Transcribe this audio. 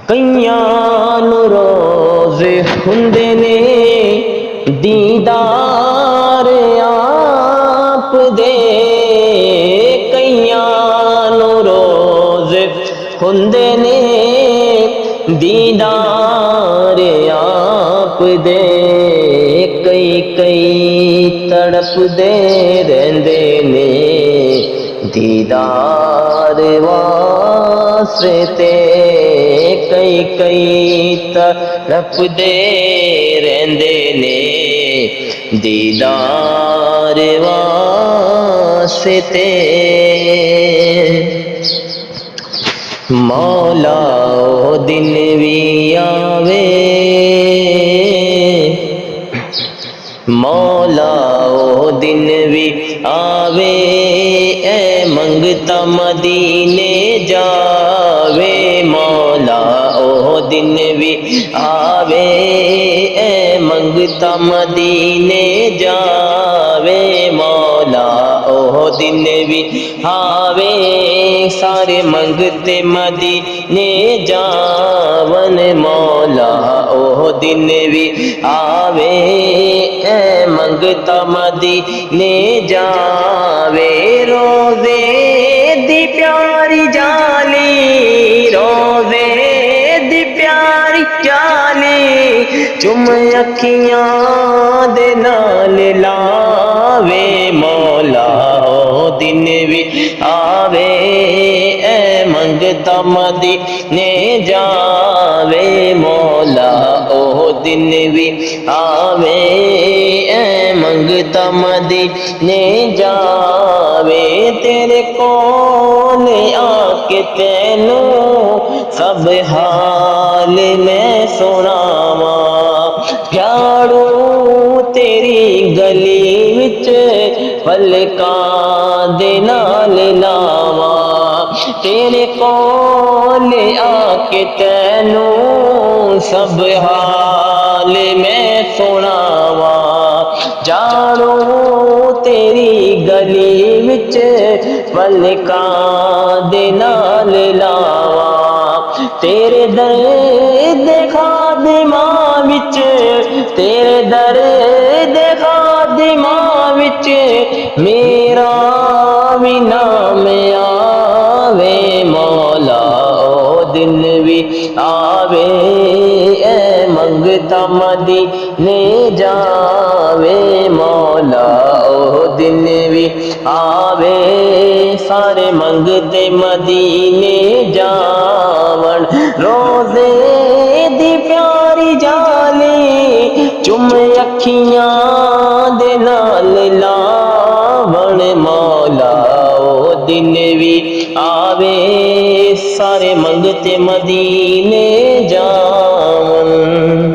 کئیاں نو روز ہوندے نے دیدار آپ دے، کئیاں نو روز ہوندے نے دیدار آپ دے، کئی کئی تڑپ دے رہندے نے دیدار واسطے، کئی کئی تڑپ دے رہندے نے دیدار واسطے۔ مولا او دن بھی آوے، مولا او دن بھی آوے، اے منگتا مدینے جاوے، مولا او دن بھی آوے، اے منگتا مدینے جاوے، مولا او دن بھی آوے، سارے منگتے مدینے جاون، مولا او دن بھی آوے، اے منگتا مدینے جاوے، روزے دی پیاری جالی، روزے دی پیاری جالی، چم اکھیاں دے نال لاوے، مولا او دن بھی آوے، اے منگتا مدینے جاوے، مولا او دن بھی آوے، اے منگتا مدینے جاوے، تیرے کول آ کے تینوں سب حال میں سناواں، پیارو تیری گلی وچ پلکاں دے نال لاواں، تیرے کول آ کے تینوں سب حال میں سناواں، جانو تیری گلی وچ پلکاں دے نال لاواں، تیرے درد خادماں وچ، تیرے درد خادماں وچ میرا بھی نام آوے، مولا او دن بھی آوے، اے منگتا مدینے جاوے، مولا او دن بھی آوے، سارے منگتے مدینے جاون، روزے دی پیاری جالی، چم اکھیاں دے نال لاون، مولا او دن بھی آوے، سارے منگتے مدینے جاون۔